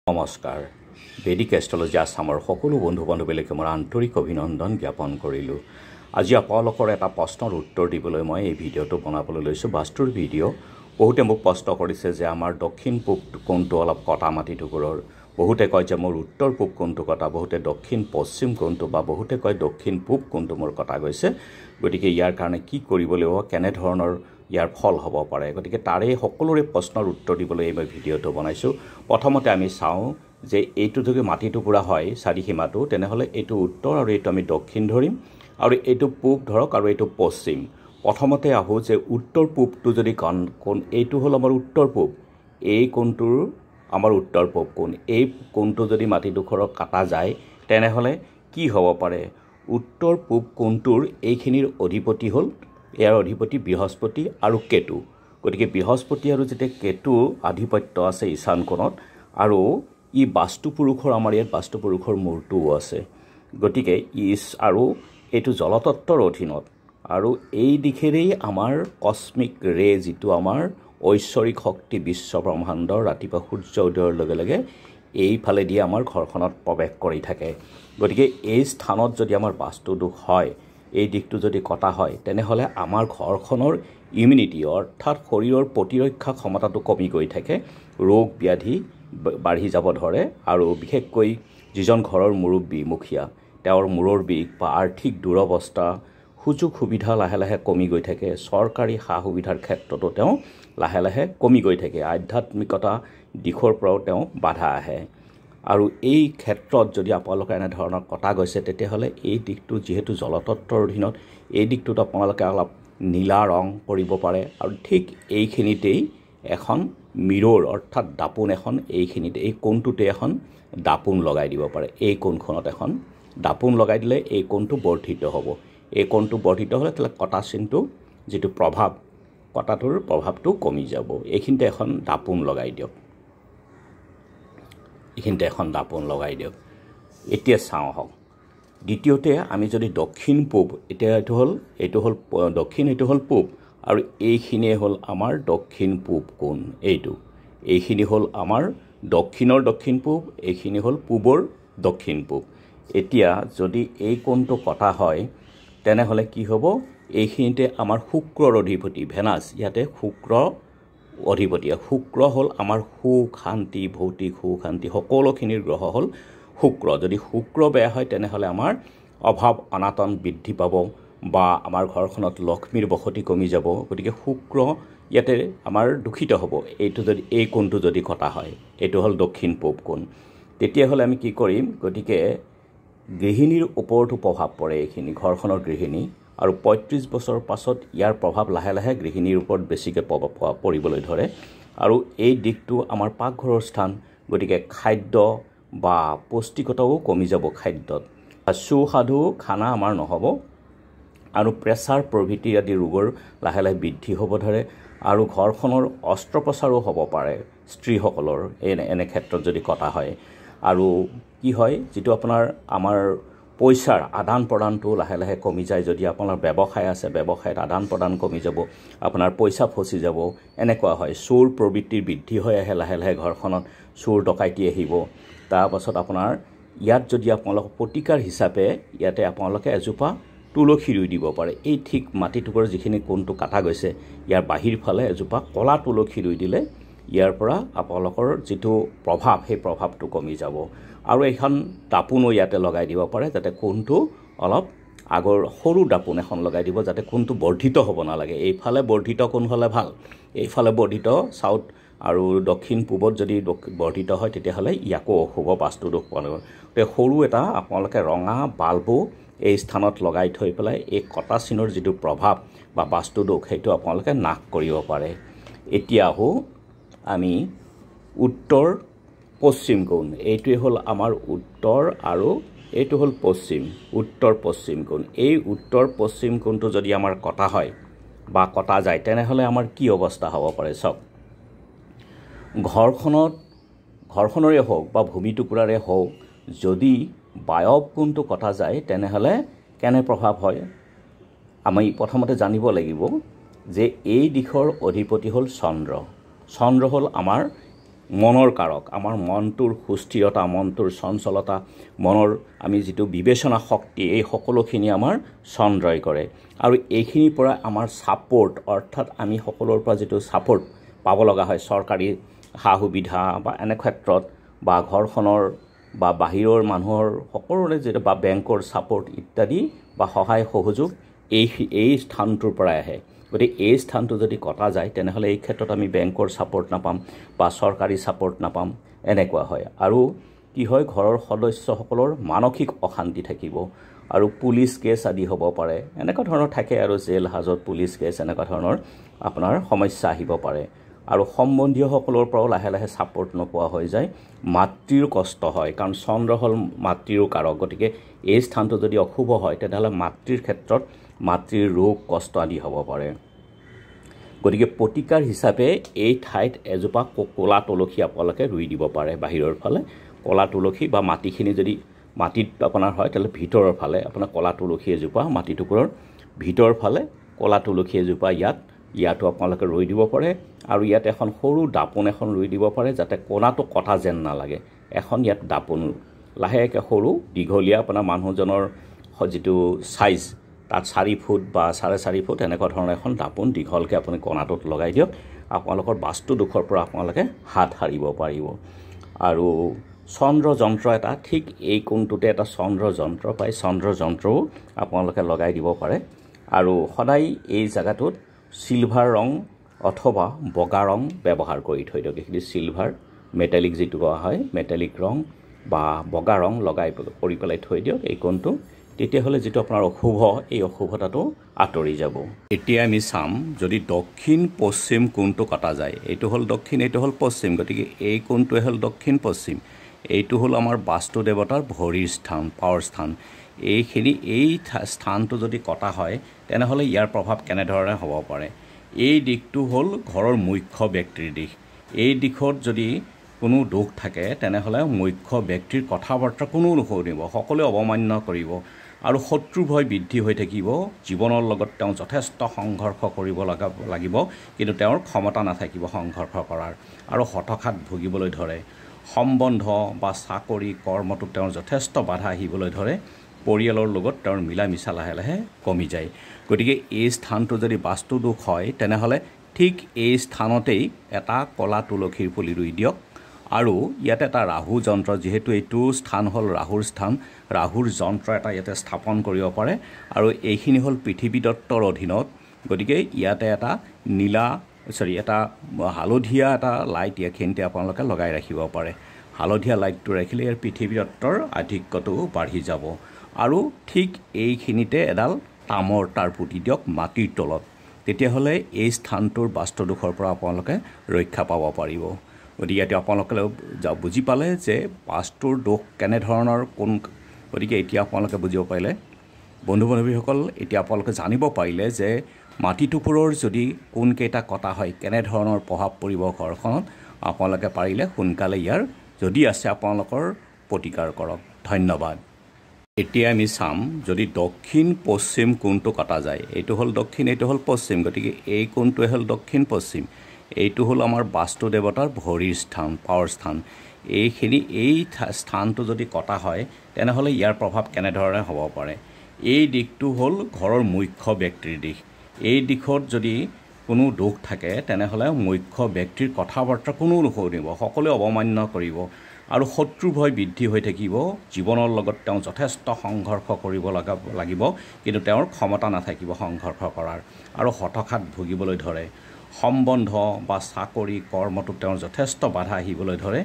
নমস্কাৰ বেদিক এষ্ট্ৰলজি আছামৰ সকলো বন্ধু বান্ধৱীলৈকে মই আন্তৰিক অভিনন্দন জ্ঞাপন কৰিলোঁ। আজি আপোনালোকৰ এটা প্ৰশ্নৰ উত্তৰ দিবলৈ মই এই ভিডিঅ'টো বনাবলৈ লৈছোঁ। বাস্তুৰ ভিডিঅ'। বহুতে মোক প্ৰশ্ন কৰিছে যে আমাৰ দক্ষিণ পূব কোণটো অলপ কটা মাটি টুকুৰৰ, বহুতে কয় যে মোৰ উত্তৰ পূব কোণটো কটা, বহুতে দক্ষিণ পশ্চিম কোণটো বা বহুতে কয় দক্ষিণ পূব কোণটো মোৰ কটা গৈছে। গতিকে ইয়াৰ কাৰণে কি কৰিব লাগিব, কেনেধৰণৰ ইয়াৰ ফল হ'ব পাৰে, গতিকে তাৰে সকলোৰে প্ৰশ্নৰ উত্তৰ দিবলৈ এই মই ভিডিঅ'টো বনাইছোঁ। প্ৰথমতে আমি চাওঁ যে এইটো যদি মাটি টুকুৰা হয় চাৰিসীমাটো, তেনেহ'লে এইটো উত্তৰ আৰু এইটো আমি দক্ষিণ ধৰিম, আৰু এইটো পূব ধৰক আৰু এইটো পশ্চিম। প্ৰথমতে আহোঁ যে উত্তৰ পূবটো যদি কোণ এইটো হ'ল আমাৰ উত্তৰ পূব, এই কোণটোৰ আমাৰ উত্তৰ পূব কোণ, এই কোণটো যদি মাটিডোখৰক কাটা যায় তেনেহ'লে কি হ'ব পাৰে। উত্তৰ পূব কোণটোৰ এইখিনিৰ অধিপতি হ'ল, ইয়াৰ অধিপতি বৃহস্পতি আৰু কেতু। গতিকে বৃহস্পতি আৰু যেতিয়া কেতু আধিপত্য আছে ঈশান কোণত, আৰু ই বাস্তুপুৰুষৰ, আমাৰ ইয়াত বাস্তুপুৰুষৰ মূৰটোও আছে। গতিকে আৰু এইটো জলতত্ত্বৰ অধীনত, আৰু এই দিশেৰেই আমাৰ কস্মিক ৰে, যিটো আমাৰ ঐশ্বৰিক শক্তি বিশ্ব ব্ৰহ্মাণ্ডৰ ৰাতিপুৱা সূৰ্য উদয়ৰ লগে লগে এইফালেদি আমাৰ ঘৰখনত প্ৰৱেশ কৰি থাকে। গতিকে এই স্থানত যদি আমাৰ বাস্তুদোষ হয়, এই দিশটো যদি কটা হয়, তেনেহ'লে আমাৰ ঘৰখনৰ ইমিউনিটি অৰ্থাৎ শৰীৰৰ প্ৰতিৰক্ষা ক্ষমতাটো কমি গৈ থাকে, ৰোগ ব্যাধি বাঢ়ি যাব ধৰে, আৰু বিশেষকৈ যিজন ঘৰৰ মুৰব্বী মুখীয়া, তেওঁৰ মূৰৰ বিষ বা আৰ্থিক দুৰৱস্থা, সুযোগ সুবিধা লাহে লাহে কমি গৈ থাকে, চৰকাৰী সা সুবিধাৰ ক্ষেত্ৰতো তেওঁ লাহে লাহে কমি গৈ থাকে, আধ্যাত্মিকতা দিশৰ পৰাও তেওঁ বাধা আহে। আৰু এই ক্ষেত্ৰত যদি আপোনালোকে এনেধৰণৰ কটা গৈছে, তেতিয়াহ'লে এই দিশটো যিহেতু জলতত্ত্বৰ অধীনত, এই দিশটোত আপোনালোকে অলপ নীলা ৰং কৰিব পাৰে, আৰু ঠিক এইখিনিতেই এখন মিৰ'ৰ অৰ্থাৎ দাপোন এখন, এইখিনিতে এই কোণটোতে এখন দাপোন লগাই দিব পাৰে। এই কোণখনত এখন দাপোন লগাই দিলে এই কোণটো বৰ্ধিত হ'ব। এই কোণটো বৰ্ধিত হ'লে তাহলে কটা চিনটো যিটো প্ৰভাৱ, কটাটোৰ প্ৰভাৱটো কমি যাব। এইখিনিতে এখন দাপোন লগাই দিয়ক, এইখিনিতে এখন দাপোন লগাই দিয়ক। এতিয়া চাওঁ আহক, দ্বিতীয়তে আমি যদি দক্ষিণ পূব, এতিয়া এইটো হ'ল দক্ষিণ, এইটো হ'ল পূব, আৰু এইখিনিয়ে হ'ল আমাৰ দক্ষিণ পূব কোণ। এইখিনি হ'ল আমাৰ দক্ষিণৰ দক্ষিণ পূব, এইখিনি হ'ল পূবৰ দক্ষিণ পূব। এতিয়া যদি এই কোণটো কটা হয়, তেনেহ'লে কি হ'ব, এইখিনিতে আমাৰ শুক্ৰৰ অধিপতি ভেনাছ, ইয়াতে শুক্ৰ অধিপতি। শুক্ৰ হ'ল আমাৰ সুখ শান্তি, ভৌতিক সুখ শান্তি সকলোখিনিৰ গ্ৰহ হ'ল শুক্ৰ। যদি শুক্ৰ বেয়া হয়, তেনেহ'লে আমাৰ অভাৱ অনাটন বৃদ্ধি পাব, বা আমাৰ ঘৰখনত লক্ষ্মীৰ বসতি কমি যাব। গতিকে শুক্ৰ ইয়াতে আমাৰ দূষিত হ'ব, এই কোণটো যদি কটা হয়। এইটো হ'ল দক্ষিণ পূব কোণ। তেতিয়াহ'লে আমি কি কৰিম, গতিকে গৃহিণীৰ ওপৰতো প্ৰভাৱ পৰে এইখিনি, ঘৰখনৰ গৃহিণী, আৰু 35 বছৰৰ পাছত ইয়াৰ প্ৰভাৱ লাহে লাহে গৃহিণীৰ ওপৰত বেছিকৈ পৰিবলৈ ধৰে, আৰু এই দিশটো আমাৰ পাকঘৰৰ স্থান। গতিকে খাদ্য বা পুষ্টিকতাও কমি যাব খাদ্যত, সুস্বাদু খানা আমাৰ নহ'ব, আৰু প্ৰেছাৰ প্ৰভৃতি আদি ৰোগৰ লাহে লাহে বৃদ্ধি হ'ব ধৰে, আৰু ঘৰখনৰ অস্ত্ৰোপচাৰো হ'ব পাৰে স্ত্ৰীসকলৰ এনে ক্ষেত্ৰত যদি কটা হয়। আৰু কি হয়, যিটো আপোনাৰ আমাৰ পইচাৰ আদান প্ৰদানটো লাহে লাহে কমি যায়। যদি আপোনাৰ ব্যৱসায় আছে, ব্যৱসায়ত আদান প্ৰদান কমি যাব, আপোনাৰ পইচা ফচি যাব, এনেকুৱা হয়। চোৰ প্ৰবৃত্তিৰ বৃদ্ধি হৈ আহে লাহে লাহে, ঘৰখনত চোৰ ডকাইতি আহিব। তাৰপাছত আপোনাৰ ইয়াত যদি আপোনালোকে প্ৰতিকাৰ হিচাপে ইয়াতে আপোনালোকে এজোপা তুলসী ৰুই দিব পাৰে। এই ঠিক মাটিটুকুৰ যিখিনি কোণটো কাটা গৈছে, ইয়াৰ বাহিৰ ফালে এজোপা ক'লা তুলসী ৰুই দিলে ইয়াৰ পৰা আপোনালোকৰ যিটো প্ৰভাৱ, সেই প্ৰভাৱটো কমি যাব। আৰু এখন দাপোনো ইয়াতে লগাই দিব পাৰে, যাতে কোণটো অলপ আগৰ সৰু দাপোন এখন লগাই দিব, যাতে কোণটো বৰ্ধিত হ'ব নালাগে। এইফালে বৰ্ধিত কোণ হ'লে ভাল, এইফালে বৰ্ধিত চাউথ আৰু দক্ষিণ পূবত যদি বৰ্ধিত হয়, তেতিয়াহ'লে ইয়াকো অশুভ বাস্তুদোষ পোৱা যাব। গতিকে সৰু এটা আপোনালোকে ৰঙা বাল্বো এই স্থানত লগাই থৈ পেলাই এই কটা চিনৰ যিটো প্ৰভাৱ বা বাস্তুদোষ, সেইটো আপোনালোকে নাশ কৰিব পাৰে। এতিয়া আহোঁ আমি উত্তৰ পশ্চিম কোণ। এইটোৱে হ'ল আমাৰ উত্তৰ, আৰু এইটো হ'ল পশ্চিম, উত্তৰ পশ্চিম কোণ। এই উত্তৰ পশ্চিম কোণটো যদি আমাৰ কটা হয় বা কটা যায়, তেনেহ'লে আমাৰ কি অৱস্থা হ'ব পাৰে চাওক। ঘৰখনৰে হওক বা ভূমি টুকুৰাৰে হওক, যদি বায়ৱ কোণটো কটা যায়, তেনেহ'লে কেনে প্ৰভাৱ হয়। আমি প্ৰথমতে জানিব লাগিব যে এই দিশৰ অধিপতি হ'ল চন্দ্ৰ। চন্দ্ৰ হ'ল আমাৰ মনৰ কাৰক আমাৰ মনটোৰ সুস্থিৰতা মনটোৰ চঞ্চলতা মনৰ আমি যিটো বিবেচনা শক্তি এই সকলোখিনি আমাৰ চন্দ্ৰই কৰে আৰু এইখিনিৰ পৰা আমাৰ সাপোৰ্ট অৰ্থাৎ আমি সকলোৰ পৰা যিটো সাপোৰ্ট পাব লগা হয় চৰকাৰী সা সুবিধা বা এনে ক্ষেত্ৰত বা ঘৰখনৰ বা বাহিৰৰ মানুহৰ সকলোৰে যেটা বা বেংকৰ সাপোৰ্ট ইত্যাদি বা সহায় সহযোগ এই স্থানটোৰ পৰা আহে গতিকে এই স্থানটো যদি কটা যায় তেনেহলে এই ক্ষেত্ৰত আমি বেংকৰ সাপোৰ্ট নাপাম বা চৰকাৰী সাপোৰ্ট নাপাম এনেকুৱা হয় আৰু কি হয় ঘৰৰ সদস্যসকলৰ মানসিক অশান্তি থাকিব আৰু পুলিচ কেছ আদি হ'ব পাৰে এনেকুৱা ধৰণৰ থাকে আৰু জেল হাজত পুলিচ কেছ এনেকুৱা ধৰণৰ আপোনাৰ সমস্যা আহিব পাৰে আৰু সম্বন্ধীয়সকলৰ পৰাও লাহে লাহে সাপোৰ্ট নোপোৱা হৈ যায় মাতৃৰ কষ্ট হয় কাৰণ চন্দ্ৰ হল মাতৃৰ কাৰক গতিকে এই স্থানটো যদি অশুভ হয় তেতিয়াহ'লে মাতৃৰ ক্ষেত্ৰত মাতৃৰ ৰোগ কষ্ট আদি হ'ব পাৰে গতিকে প্ৰতিকাৰ হিচাপে এই ঠাইত এজোপা কোলা তুলসী আপোনালোকে ৰুই দিব পাৰে বাহিৰৰ ফালে কলা তুলসী বা মাটিখিনি যদি মাটিত আপোনাৰ হয় তেলে ভিতৰৰ ফালে আপোনাৰ কলা তুলসী এজোপা মাটি টুকুৰৰ ভিতৰ ফালে কলা তুলসী এজোপা ইয়াতো আপোনালোকে ৰুই দিব পাৰে আৰু ইয়াত এখন সৰু দাপোন এখন ৰুই দিব পাৰে যাতে কোনাটো কটা যেন নালাগে এখন ইয়াত দাপোন লাহেকৈ সৰু দীঘলীয়া আপোনাৰ মানুহজনৰ যিটো সাইজ তাত 4 ফুট বা 4.5 ফুট এনেকুৱা ধৰণৰ এখন দাপোন দীঘলকৈ আপুনি কোনাটোত লগাই দিয়ক আপোনালোকৰ বাস্তু দুখৰ পৰা আপোনালোকে হাত হাৰিব পাৰিব আৰু চন্দ্ৰ যন্ত্ৰ এটা ঠিক এই কোণটোতে এটা চন্দ্ৰ যন্ত্ৰ পায় চন্দ্ৰ যন্ত্ৰও আপোনালোকে লগাই দিব পাৰে আৰু সদায় এই জায়গাটোত সিলভাৰ ৰং অথবা বগা ৰং ব্যৱহাৰ কৰি থৈ দিয়ক এইখিনি সিলভাৰ মেটালিক যেটো কোৱা হয় মেটালিক ৰং বা বগা ৰং লগাই কৰি পেলাই থৈ দিয়ক এই কোণটো তেতিয়াহ'লে যেটো আপোনাৰ অশুভ এই অশুভতাটো আঁতৰি যাব এতিয়া আমি চাম যদি দক্ষিণ পশ্চিম কোণটো কটা যায় এইটো হল দক্ষিণ এইটো হল পশ্চিম গতিকে এই কোণটোৱে হল দক্ষিণ পশ্চিম এইটো হল আমাৰ বাস্তু দেৱতাৰ ভৰিৰ স্থান পাৱাৰ স্থান এইখিনি এই স্থানটো যদি কটা হয় তেনেহ'লে ইয়াৰ প্ৰভাৱ কেনেধৰণে হ'ব পাৰে এই দিশটো হল ঘৰৰ মুখ্য ব্যক্তিৰ দিশ এই দিশত যদি কোনো দোষ থাকে তেনেহ'লে মুখ্য ব্যক্তিৰ কথাবাৰ্তা কোনো নুশুনিব সকলোৱে অৱমান্য কৰিব আৰু শত্ৰু ভয় বৃদ্ধি হৈ থাকিব জীৱনৰ লগত তেওঁ যথেষ্ট সংঘৰ্ষ কৰিব লাগিব কিন্তু তেওঁৰ ক্ষমতা নাথাকিব সংঘৰ্ষ কৰাৰ আৰু হঠখাত ভুগিবলৈ ধৰে সম্বন্ধ বা চাকৰি কৰ্মটো তেওঁৰ যথেষ্ট বাধা আহিবলৈ ধৰে পৰিয়ালৰ লগত তেওঁৰ মিলা মিছা লাহে লাহে কমি যায় গতিকে এই স্থানটো যদি বাস্তু দোষ হয় তেনেহ'লে ঠিক এই স্থানতেই এটা কলা তুলসীৰ পুলি ৰুই দিয়ক আৰু ইয়াতে এটা ৰাহু যন্ত্ৰ যেহেতু এইটো স্থান হল ৰাহুৰ স্থান ৰাহুৰ যন্ত্ৰ এটা ইয়াতে স্থাপন কৰিব পাৰে আৰু এইখিনি হল পৃথিৱীতত্বৰ অধীনত গতিকে ইয়াতে এটা এটা হালধীয়া এটা লাইট ইয়াখিনিতে আপোনালোকে লগাই ৰাখিব পাৰে হালধীয়া লাইটটো ৰাখিলে ইয়াৰ পৃথিৱীতত্বৰ আধিক্যটো বাঢ়ি যাব আৰু ঠিক এইখিনিতে এডাল তামৰ তাৰ পুতি দিয়ক মাটিৰ তলত তেতিয়াহ'লে এই স্থানটোৰ বাস্তু দোষৰ পৰা আপোনালোকে ৰক্ষা পাব পাৰিব গতিকে এতিয়া আপোনালোকে বুজি পালে যে বাস্তুৰ দোষ কেনেধৰণৰ কোন গতিকে এতিয়া আপোনালোকে বুজিব পাৰিলে বন্ধু বান্ধৱীসকল এতিয়া আপোনালোকে জানিব পাৰিলে যে মাটি টুকুৰৰ যদি কোনকেইটা কটা হয় কেনেধৰণৰ প্ৰভাৱ পৰিব ঘৰখনত আপোনালোকে পাৰিলে সোনকালে ইয়াৰ যদি আছে আপোনালোকৰ প্ৰতিকাৰ কৰক ধন্যবাদ এতিয়া আমি চাম যদি দক্ষিণ পশ্চিম কোণটো কটা যায় এইটো হল দক্ষিণ এইটো হল পশ্চিম গতিকে এই কোণটোৱে হল দক্ষিণ পশ্চিম এইটো হল আমাৰ বাস্তু দেৱতাৰ ভৰিৰ স্থান পাৱাৰ স্থান এইখিনি এই স্থানটো যদি কটা হয় তেনেহ'লে ইয়াৰ প্ৰভাৱ কেনেধৰণে হ'ব পাৰে এই দিশটো হল ঘৰৰ মুখ্য ব্যক্তিৰ দিশ এই দিশত যদি কোনো দোষ থাকে তেনেহ'লে মুখ্য ব্যক্তিৰ কথাবাৰ্তা কোনো নুশুনিব সকলোৱে অৱমান্য কৰিব আৰু শত্ৰু ভয় বৃদ্ধি হৈ থাকিব জীৱনৰ লগত তেওঁ যথেষ্ট সংঘৰ্ষ কৰিব লাগিব কিন্তু তেওঁৰ ক্ষমতা নাথাকিব সংঘৰ্ষ কৰাৰ আৰু হঠখাত ভুগিবলৈ ধৰে সম্বন্ধ বা চাকৰি কৰ্মটো তেওঁৰ যথেষ্ট বাধা আহিবলৈ ধৰে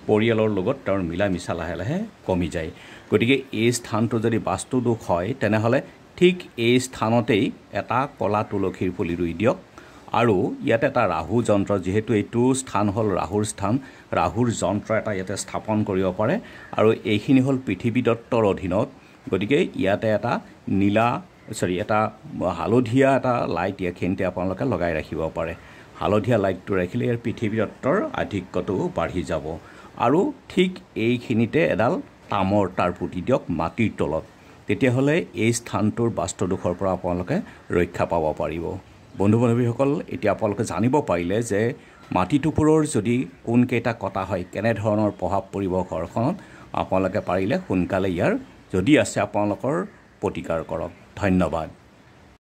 পৰিয়ালৰ লগত তেওঁৰ মিলা মিছা লাহে লাহে কমি যায় গতিকে এই স্থানটো যদি বাস্তু দোষ হয় তেনেহ'লে ঠিক এই স্থানতেই এটা কলা তুলসীৰ পুলি ৰুই দিয়ক আৰু ইয়াতে এটা ৰাহু যন্ত্ৰ যেহেতু এইটো স্থান হল ৰাহুৰ স্থান ৰাহুৰ যন্ত্ৰ এটা ইয়াতে স্থাপন কৰিব পাৰে আৰু এইখিনি হল পৃথিৱীতত্বৰ অধীনত গতিকে ইয়াতে এটা এটা হালধীয়া এটা লাইট ইয়াখিনিতে আপোনালোকে লগাই ৰাখিব পাৰে হালধীয়া লাইটটো ৰাখিলে ইয়াৰ পৃথিৱীতত্বৰ আধিক্যটো বাঢ়ি যাব আৰু ঠিক এইখিনিতে এডাল তামৰ তাৰ পুতি দিয়ক মাটিৰ তলত তেতিয়াহ'লে এই স্থানটোৰ বাস্তু দোষৰ পৰা আপোনালোকে ৰক্ষা পাব পাৰিব বন্ধু বান্ধৱীসকল এতিয়া আপোনালোকে জানিব পাৰিলে যে মাটিটুকুৰৰ যদি কোনকেইটা কটা হয় কেনেধৰণৰ প্ৰভাৱ পৰিব ঘৰখনত আপোনালোকে পাৰিলে সোনকালে ইয়াৰ যদি আছে আপোনালোকৰ প্ৰতিকাৰ কৰক। ধন্যবাদ।